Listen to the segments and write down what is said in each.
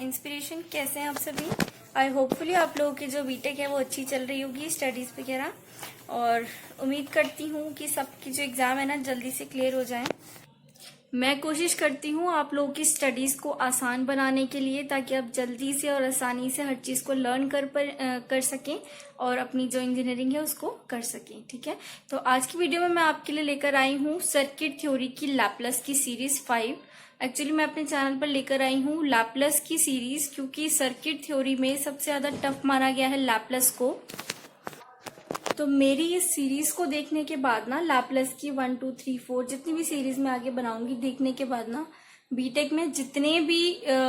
Inspiration. कैसे हैं आप सभी? आई होपफुली आप लोगों की जो बीटेक है वो अच्छी चल रही होगी स्टडीज वगैरह, और उम्मीद करती हूँ कि सबकी जो एग्जाम है ना जल्दी से क्लियर हो जाए। मैं कोशिश करती हूँ आप लोगों की स्टडीज को आसान बनाने के लिए, ताकि आप जल्दी से और आसानी से हर चीज को लर्न कर सकें और अपनी जो इंजीनियरिंग है उसको कर सकें। ठीक है, तो आज की वीडियो में मैं आपके लिए लेकर आई हूँ सर्किट थ्योरी की लैपलास की सीरीज 5। एक्चुअली मैं अपने चैनल पर लेकर आई हूँ लैपलास की सीरीज, क्योंकि सर्किट थ्योरी में सबसे ज्यादा टफ माना गया है लैपलास को। तो मेरी इस सीरीज को देखने के बाद ना, लैपलास की 1, 2, 3, 4 जितनी भी सीरीज मैं आगे बनाऊंगी, देखने के बाद ना बीटेक में जितने भी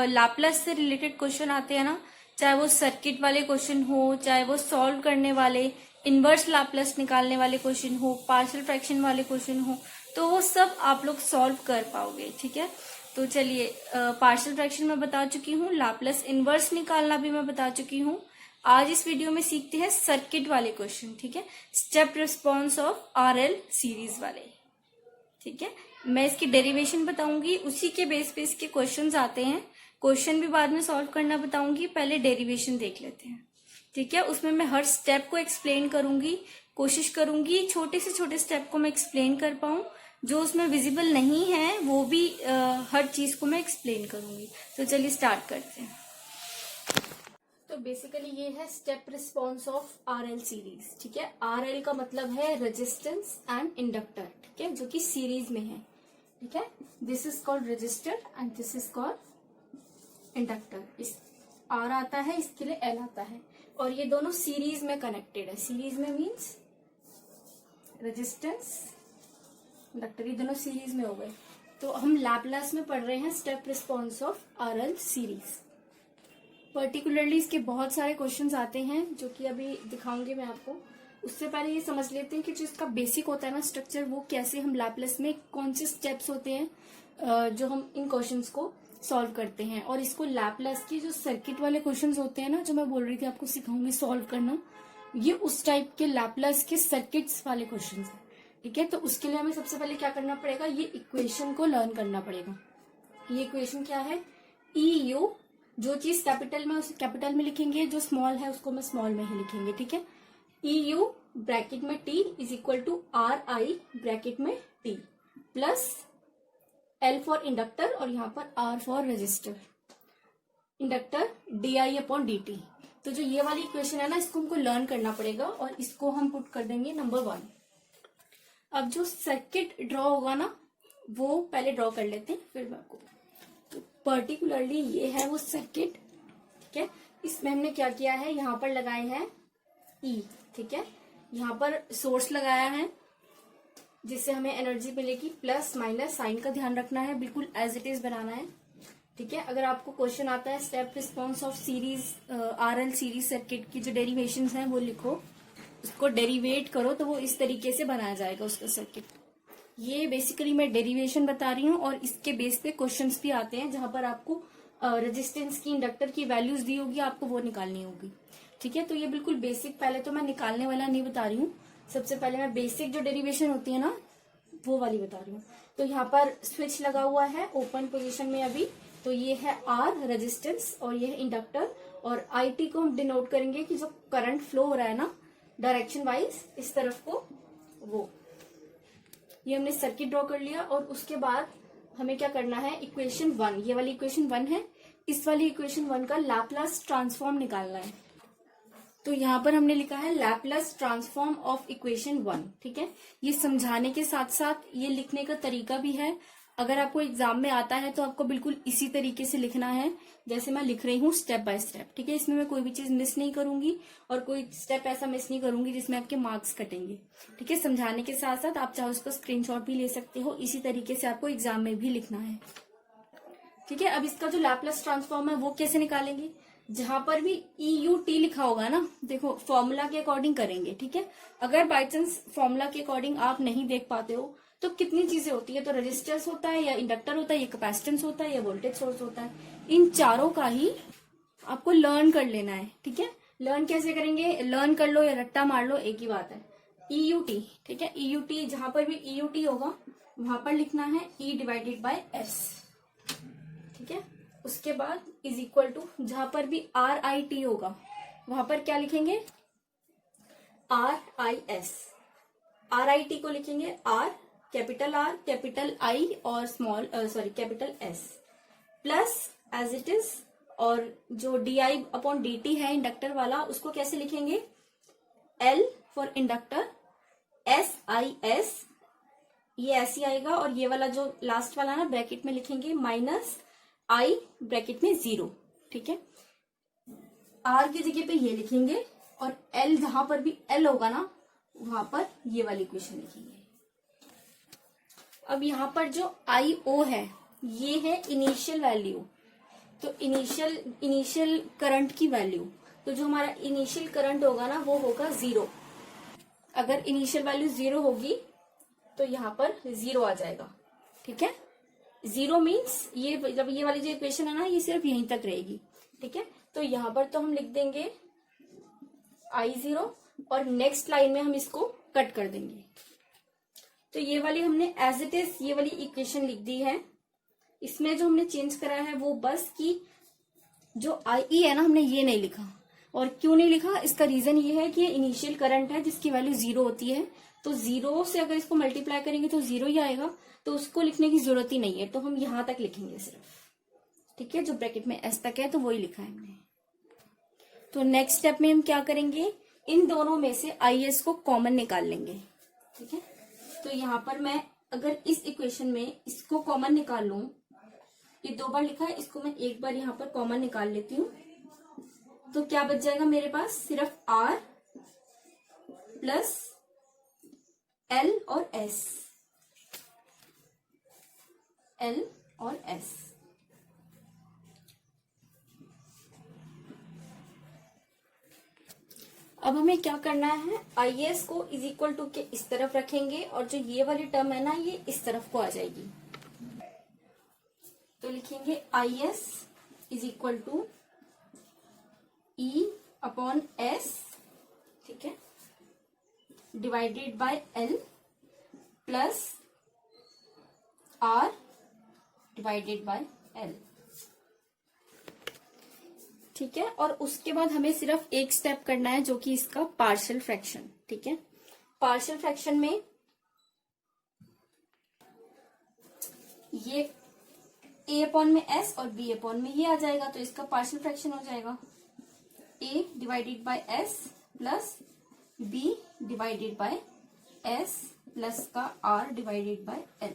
लैपलास से रिलेटेड क्वेश्चन आते हैं ना, चाहे वो सर्किट वाले क्वेश्चन हो, चाहे वो सॉल्व करने वाले इनवर्स लैपलास निकालने वाले क्वेश्चन हो, पार्शियल फ्रैक्शन वाले क्वेश्चन हो, तो वो सब आप लोग सॉल्व कर पाओगे। ठीक है, तो चलिए, पार्शियल फ्रैक्शन मैं बता चुकी हूँ, लैपलास इनवर्स निकालना भी मैं बता चुकी हूँ। आज इस वीडियो में सीखते हैं सर्किट वाले क्वेश्चन। ठीक है, step response of RL series वाले। ठीक है, मैं इसकी डेरिवेशन बताऊंगी, उसी के बेस पे इसके क्वेश्चंस आते हैं। क्वेश्चन भी बाद में सॉल्व करना बताऊंगी, पहले डेरिवेशन देख लेते हैं। ठीक है, उसमें मैं हर स्टेप को एक्सप्लेन करूंगी, कोशिश करूंगी छोटे से छोटे स्टेप को मैं एक्सप्लेन कर पाऊं, जो उसमें विजिबल नहीं है वो भी हर चीज को मैं एक्सप्लेन करूंगी। तो चलिए स्टार्ट करते हैं। तो बेसिकली ये है step response of RL series. ठीक है, आरएल का मतलब है रेजिस्टेंस एंड इंडक्टर। ठीक है, जो कि सीरीज में है। ठीक है, this is called resistor and this is called inductor. इस आर आता है, इसके लिए एल आता है, और ये दोनों सीरीज में कनेक्टेड है। सीरीज में मीन्स रेजिस्टेंस, इंडक्टर, ये दोनों सीरीज में हो गए। तो हम लैपलास में पढ़ रहे हैं step response of RL series. Particularly इसके बहुत सारे क्वेश्चंस आते हैं जो कि अभी दिखाऊंगी मैं आपको। उससे पहले ये समझ लेते हैं कि जो इसका बेसिक होता है ना स्ट्रक्चर, वो कैसे हम लैपलास में कौन से स्टेप्स होते हैं जो हम इन क्वेश्चंस को सॉल्व करते हैं। और इसको लैपलास की जो सर्किट वाले क्वेश्चंस होते हैं ना, जो मैं बोल रही थी आपको सिखाऊंगी सॉल्व करना, ये उस टाइप के लैपलास के सर्किट्स वाले क्वेश्चन है। ठीक है, तो उसके लिए हमें सबसे पहले क्या करना पड़ेगा, ये इक्वेशन को लर्न करना पड़ेगा। ये इक्वेशन क्या है, ई यू, जो चीज कैपिटल में उसे कैपिटल में लिखेंगे, जो स्मॉल है उसको मैं स्मॉल में ही लिखेंगे। ठीक है, ई यू ब्रैकेट में T is equal to R I bracket में T plus L for inductor, और यहाँ पर R for resistor, inductor D I upon D T. तो जो ये वाली इक्वेशन है ना, इसको हमको लर्न करना पड़ेगा, और इसको हम पुट कर देंगे नंबर 1। अब जो सर्किट ड्रॉ होगा ना, वो पहले ड्रॉ कर लेते हैं, फिर मैं आपको पर्टिकुलरली ये है वो सर्किट। ठीक है, इसमें हमने क्या किया है, यहाँ पर लगाए हैं ई। ठीक है, यहाँ पर सोर्स लगाया है जिससे हमें एनर्जी मिलेगी, प्लस माइनस साइन का ध्यान रखना है, बिल्कुल एज इट इज बनाना है। ठीक है, अगर आपको क्वेश्चन आता है step response of series RL series circuit की जो डेरिवेशंस हैं वो लिखो, उसको डेरिवेट करो, तो वो इस तरीके से बनाया जाएगा उसका सर्किट। ये बेसिकली मैं डेरिवेशन बता रही हूँ, और इसके बेस पे क्वेश्चंस भी आते हैं जहां पर आपको रेजिस्टेंस की, इंडक्टर की वैल्यूज दी होगी, आपको वो निकालनी होगी। ठीक है, तो ये बिल्कुल बेसिक, पहले तो मैं निकालने वाला नहीं बता रही हूँ, सबसे पहले मैं बेसिक जो डेरिवेशन होती है ना वो वाली बता रही हूँ। तो यहाँ पर स्विच लगा हुआ है ओपन पोजिशन में अभी, तो ये है आर रेजिस्टेंस और ये है इंडक्टर, और आई टी को हम डिनोट करेंगे कि जो करंट फ्लो हो रहा है ना डायरेक्शन वाइज इस तरफ को, वो ये हमने सर्किट ड्रॉ कर लिया। और उसके बाद हमें क्या करना है, इक्वेशन 1, ये वाली इक्वेशन 1 है, इस वाली इक्वेशन 1 का लैपलास ट्रांसफॉर्म निकालना है। तो यहाँ पर हमने लिखा है लैपलास ट्रांसफॉर्म ऑफ इक्वेशन 1। ठीक है, ये समझाने के साथ साथ ये लिखने का तरीका भी है। अगर आपको एग्जाम में आता है तो आपको बिल्कुल इसी तरीके से लिखना है जैसे मैं लिख रही हूँ, स्टेप बाय स्टेप। ठीक है, इसमें मैं कोई भी चीज मिस नहीं करूंगी, और कोई स्टेप ऐसा मिस नहीं करूंगी जिसमें आपके मार्क्स कटेंगे। ठीक है, समझाने के साथ साथ आप चाहे उसको स्क्रीनशॉट भी ले सकते हो, इसी तरीके से आपको एग्जाम में भी लिखना है। ठीक है, अब इसका जो लैपलास ट्रांसफॉर्म है वो कैसे निकालेंगे, जहां पर भी ई यू टी लिखा होगा ना, देखो फॉर्मूला के अकॉर्डिंग करेंगे। ठीक है, अगर बाय चांस फॉर्मूला के अकॉर्डिंग आप नहीं देख पाते हो तो कितनी चीजें होती है, तो रेजिस्टेंस होता है, या इंडक्टर होता है, या कैपेसिटेंस होता है, या वोल्टेज सोर्स होता है। इन चारों का ही आपको लर्न कर लेना है। ठीक है, लर्न कैसे करेंगे, लर्न कर लो या रट्टा मार लो, एक ही बात है। ई यू टी, ठीक है, ई यू टी जहां पर भी ई यू टी होगा वहां पर लिखना है ई डिवाइडेड बाय एस। ठीक है, उसके बाद इज इक्वल टू, जहां पर भी RIT होगा वहां पर क्या लिखेंगे, RIS। RIT को लिखेंगे R, कैपिटल I और capital S plus as it is, और जो DI/dt है इंडक्टर वाला उसको कैसे लिखेंगे, L फॉर इंडक्टर, SIS, ये ऐसे आएगा, और ये वाला जो लास्ट वाला ना ब्रैकेट में लिखेंगे माइनस I ब्रैकेट में 0। ठीक है, R की जगह पे ये लिखेंगे, और L जहां पर भी L होगा ना वहां पर ये वाली इक्वेशन लिखेंगे। अब यहाँ पर जो IO है ये है इनिशियल वैल्यू, तो इनिशियल करंट की वैल्यू, तो जो हमारा इनिशियल करंट होगा ना वो होगा 0। अगर इनिशियल वैल्यू 0 होगी तो यहाँ पर 0 आ जाएगा। ठीक है, 0 मीन्स ये मतलब ये वाली जो इक्वेशन है ना ये सिर्फ यहीं तक रहेगी। ठीक है, तो यहाँ पर तो हम लिख देंगे I0 और नेक्स्ट लाइन में हम इसको कट कर देंगे। तो ये वाली हमने एज इट इज ये वाली इक्वेशन लिख दी है। इसमें जो हमने चेंज करा है वो बस कि जो IE है ना हमने ये नहीं लिखा। और क्यों नहीं लिखा, इसका रीजन ये है कि ये इनिशियल करंट है जिसकी वैल्यू 0 होती है, तो 0 से अगर इसको मल्टीप्लाई करेंगे तो 0 ही आएगा, तो उसको लिखने की जरूरत ही नहीं है, तो हम यहां तक लिखेंगे सिर्फ। ठीक है, जो ब्रैकेट में S तक है तो वही लिखा है हमने। तो नेक्स्ट स्टेप में हम क्या करेंगे, इन दोनों में से IS को कॉमन निकाल लेंगे। ठीक है, तो यहाँ पर मैं अगर इस इक्वेशन में इसको कॉमन निकाल लूं, ये 2 बार लिखा है, इसको मैं एक बार यहाँ पर कॉमन निकाल लेती हूँ, तो क्या बच जाएगा मेरे पास, सिर्फ R प्लस L और S, L और S। अब हमें क्या करना है, IS को इज इक्वल टू के इस तरफ रखेंगे, और जो ये वाली टर्म है ना ये इस तरफ को आ जाएगी, तो लिखेंगे IS is equal to E/S, ठीक है, divided by L plus R divided by L। ठीक है, और उसके बाद हमें सिर्फ एक स्टेप करना है जो कि इसका पार्शियल फ्रैक्शन। ठीक है, पार्शियल फ्रैक्शन में ये A/में S और B/में ये आ जाएगा, तो इसका पार्शियल फ्रैक्शन हो जाएगा A divided by S plus B divided by S plus का R डिवाइडेड बाय L।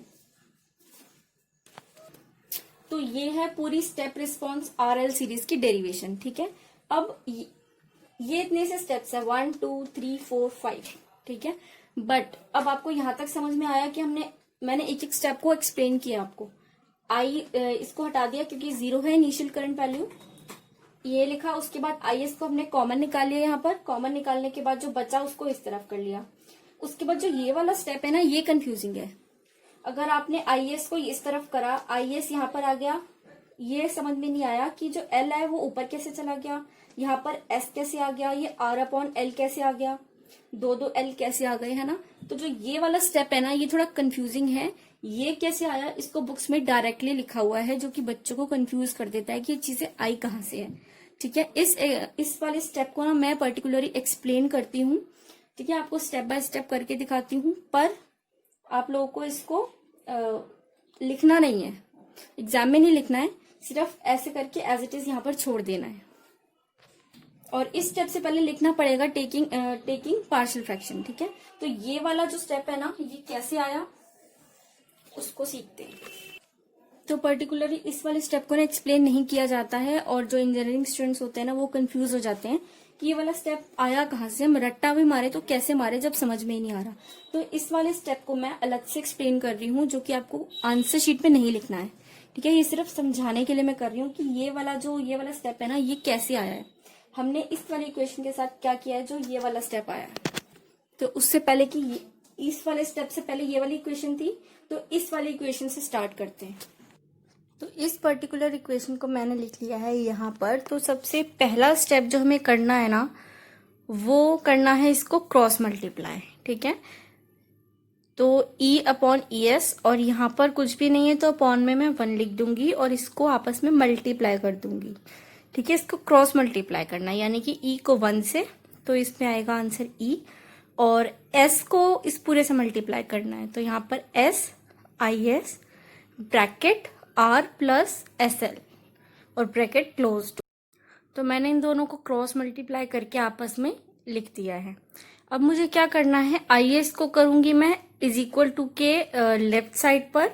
तो ये है पूरी स्टेप रिस्पॉन्स RL सीरीज की डेरिवेशन। ठीक है, अब ये इतने से स्टेप्स है 1 2 3 4 5। ठीक है, बट अब आपको यहां तक समझ में आया कि मैंने एक एक स्टेप को एक्सप्लेन किया आपको। इसको हटा दिया क्योंकि 0 है इनिशियल करंट वैल्यू, ये लिखा। उसके बाद IS को हमने कॉमन निकाल लिया, यहाँ पर कॉमन निकालने के बाद जो बचा उसको इस तरफ कर लिया। उसके बाद जो ये वाला स्टेप है ना ये कंफ्यूजिंग है। अगर आपने IS को इस तरफ करा, IS यहाँ पर आ गया, ये समझ में नहीं आया कि जो L है वो ऊपर कैसे चला गया, यहाँ पर S कैसे आ गया, ये R/L कैसे आ गया, 2 L कैसे आ गए, है ना। तो जो ये वाला स्टेप है ना ये थोड़ा कंफ्यूजिंग है। ये कैसे आया, इसको बुक्स में डायरेक्टली लिखा हुआ है, जो कि बच्चों को कंफ्यूज कर देता है कि ये चीजें आई कहाँ से है। ठीक है, इस वाले स्टेप को ना मैं पर्टिकुलरली एक्सप्लेन करती हूँ। ठीक है, आपको स्टेप बाय स्टेप करके दिखाती हूँ, पर आप लोगों को इसको लिखना नहीं है, एग्जाम में नहीं लिखना है, सिर्फ ऐसे करके एज इट इज यहाँ पर छोड़ देना है। और इस स्टेप से पहले लिखना पड़ेगा टेकिंग पार्शियल फ्रैक्शन। ठीक है, तो ये वाला जो स्टेप है ना ये कैसे आया उसको सीखते हैं। तो पर्टिकुलरली इस वाले स्टेप को ना एक्सप्लेन नहीं किया जाता है, और जो इंजीनियरिंग स्टूडेंट्स होते हैं ना वो कंफ्यूज हो जाते हैं कि ये वाला स्टेप आया कहाँ से, हम रट्टा भी मारे तो कैसे मारे जब समझ में ही नहीं आ रहा। तो इस वाले स्टेप को मैं अलग से एक्सप्लेन कर रही हूँ, जो कि आपको आंसर शीट में नहीं लिखना है। ठीक है, ये सिर्फ समझाने के लिए मैं कर रही हूँ कि ये वाला स्टेप है ना ये कैसे आया है। हमने इस वाली इक्वेशन के साथ क्या किया है, जो ये वाला स्टेप आया है। तो उससे पहले कि इस वाले स्टेप से पहले ये वाली इक्वेशन थी, तो इस वाली इक्वेशन से स्टार्ट करते हैं। तो इस पर्टिकुलर इक्वेशन को मैंने लिख लिया है यहाँ पर। तो सबसे पहला स्टेप जो हमें करना है ना वो करना है इसको क्रॉस मल्टीप्लाई। ठीक है, तो E अपॉन ES, और यहाँ पर कुछ भी नहीं है तो अपॉन में मैं 1 लिख दूंगी और इसको आपस में मल्टीप्लाई कर दूंगी। ठीक है, इसको क्रॉस मल्टीप्लाई करना है, यानी कि E को 1 से, तो इसमें आएगा आंसर E, और S को इस पूरे से मल्टीप्लाई करना है, तो यहाँ पर S IS bracket R plus SL और ब्रैकेट क्लोज। तो मैंने इन दोनों को क्रॉस मल्टीप्लाई करके आपस में लिख दिया है। अब मुझे क्या करना है, IS को करूंगी मैं इज इक्वल टू के लेफ्ट साइड पर,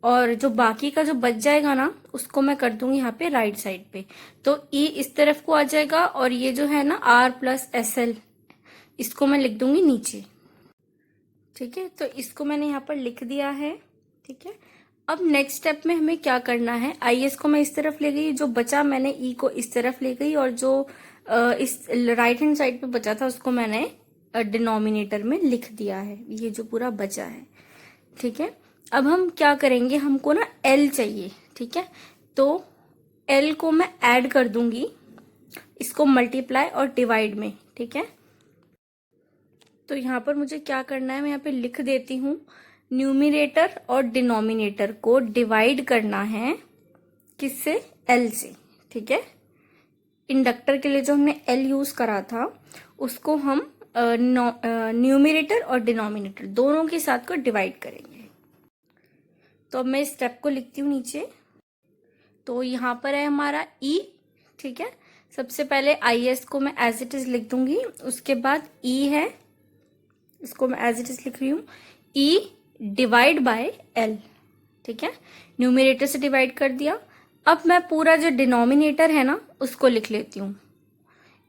और जो बाकी का जो बच जाएगा ना उसको मैं कर दूंगी यहाँ पे राइट साइड पे। तो E इस तरफ को आ जाएगा और ये जो है ना R प्लस SL इसको मैं लिख दूंगी नीचे। ठीक है, तो इसको मैंने यहाँ पर लिख दिया है। ठीक है, अब नेक्स्ट स्टेप में हमें क्या करना है, IS को मैं इस तरफ ले गई, जो बचा मैंने E को इस तरफ ले गई, और जो इस राइट हैंड साइड पे बचा था उसको मैंने डिनोमिनेटर में लिख दिया है, ये जो पूरा बचा है। ठीक है, अब हम क्या करेंगे, हमको ना L चाहिए। ठीक है, तो L को मैं ऐड कर दूंगी इसको मल्टीप्लाई और डिवाइड में। ठीक है, तो यहाँ पर मुझे क्या करना है, मैं यहाँ पे लिख देती हूँ, न्यूमिनेटर और डिनोमिनेटर को डिवाइड करना है किससे, L से। ठीक है, इंडक्टर के लिए जो हमने L यूज करा था उसको हम न्यूमिनेटर और डिनोमिनेटर दोनों के साथ को डिवाइड करेंगे। तो अब मैं इस स्टेप को लिखती हूँ नीचे। तो यहाँ पर है हमारा E। ठीक है, सबसे पहले IS को मैं एज इट इज लिख दूंगी, उसके बाद E है, इसको मैं एज इट इज लिख रही हूँ, E डिवाइड बाय L। ठीक है, न्यूमिनेटर से डिवाइड कर दिया। अब मैं पूरा जो डिनोमिनेटर है ना उसको लिख लेती हूँ,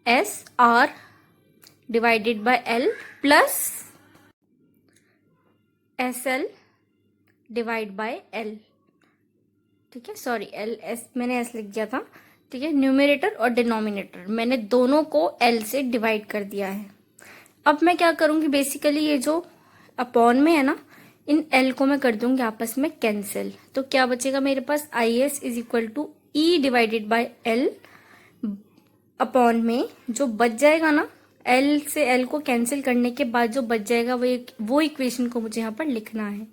SR divided by L plus SL divide by L। ठीक है, सॉरी मैंने S लिख दिया था। ठीक है, न्यूमिनेटर और डिनोमिनेटर मैंने दोनों को L से डिवाइड कर दिया है। अब मैं क्या करूंगी, बेसिकली ये जो अपॉन में है ना, इन L को मैं कर दूंगी आपस में कैंसिल। तो क्या बचेगा मेरे पास, IS is equal to E divided by L, upon में जो बच जाएगा ना, L से L को कैंसिल करने के बाद जो बच जाएगा वो इक्वेशन को मुझे यहाँ पर लिखना है।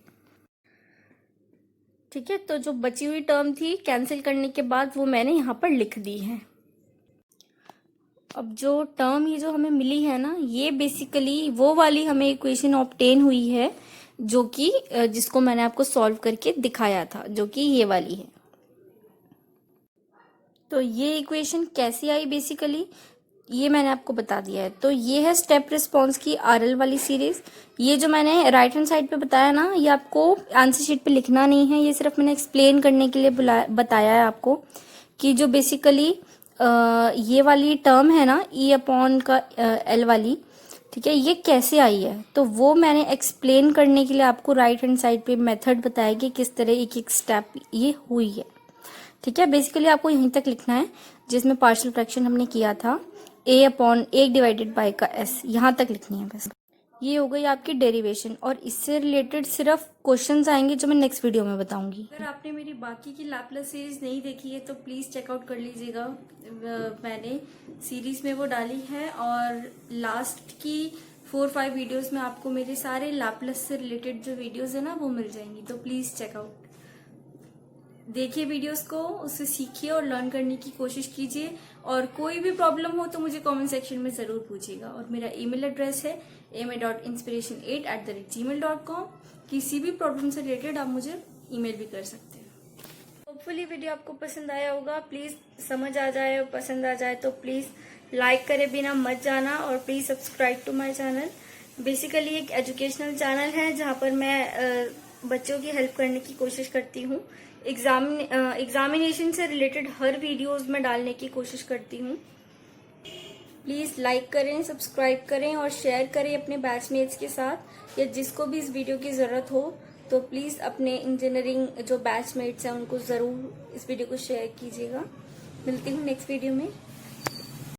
ठीक है, तो जो बची हुई टर्म थी कैंसिल करने के बाद वो मैंने यहाँ पर लिख दी है। अब जो टर्म ये जो हमें मिली है ना, ये बेसिकली वो वाली हमें इक्वेशन ऑब्टेन हुई है जो कि जिसको मैंने आपको सॉल्व करके दिखाया था, जो कि ये वाली है। तो ये इक्वेशन कैसी आई, बेसिकली ये मैंने आपको बता दिया है। तो ये है स्टेप रिस्पॉन्स की RL वाली सीरीज। ये जो मैंने राइट हैंड साइड पे बताया ना, ये आपको आंसर शीट पे लिखना नहीं है, ये सिर्फ मैंने एक्सप्लेन करने के लिए बताया है आपको कि जो बेसिकली ये वाली टर्म है ना, E अपॉन का L वाली, ठीक है, ये कैसे आई है। तो वो मैंने एक्सप्लेन करने के लिए आपको राइट हैंड साइड पे मेथड बताया कि किस तरह एक एक स्टेप ये हुई है। ठीक है, बेसिकली आपको यहीं तक लिखना है जिसमें पार्शियल फ्रैक्शन हमने किया था, A अपॉन 1 डिवाइडेड बाय का S, यहाँ तक लिखनी है बस। ये हो गई आपकी डेरिवेशन, और इससे रिलेटेड सिर्फ क्वेश्चंस आएंगे जो मैं नेक्स्ट वीडियो में बताऊंगी। अगर आपने मेरी बाकी की लैपलेस सीरीज नहीं देखी है तो प्लीज चेकआउट कर लीजिएगा, मैंने सीरीज में वो डाली है, और लास्ट की 4-5 वीडियोस में आपको मेरे सारे लैपलेस से रिलेटेड जो वीडियोस है ना वो मिल जाएंगी। तो प्लीज चेकआउट, देखिए वीडियोस को, उससे सीखिए और लर्न करने की कोशिश कीजिए। और कोई भी प्रॉब्लम हो तो मुझे कमेंट सेक्शन में जरूर पूछिएगा। और मेरा ईमेल एड्रेस है ama.inspiration8@gmail.com। किसी भी प्रॉब्लम से रिलेटेड आप मुझे ईमेल भी कर सकते हैं। होपफुली वीडियो आपको पसंद आया होगा, प्लीज समझ आ जाए और पसंद आ जाए तो प्लीज लाइक करे बिना मत जाना, और please subscribe to my channel. Basically एक एजुकेशनल चैनल है जहाँ पर मैं बच्चों की हेल्प करने की कोशिश करती हूँ। एग्जामिनेशन से रिलेटेड हर वीडियोस में डालने की कोशिश करती हूँ। प्लीज लाइक करें, सब्सक्राइब करें और शेयर करें अपने बैचमेट्स के साथ, या जिसको भी इस वीडियो की जरूरत हो तो प्लीज अपने इंजीनियरिंग जो बैचमेट्स हैं उनको जरूर इस वीडियो को शेयर कीजिएगा। मिलती हूँ नेक्स्ट वीडियो में।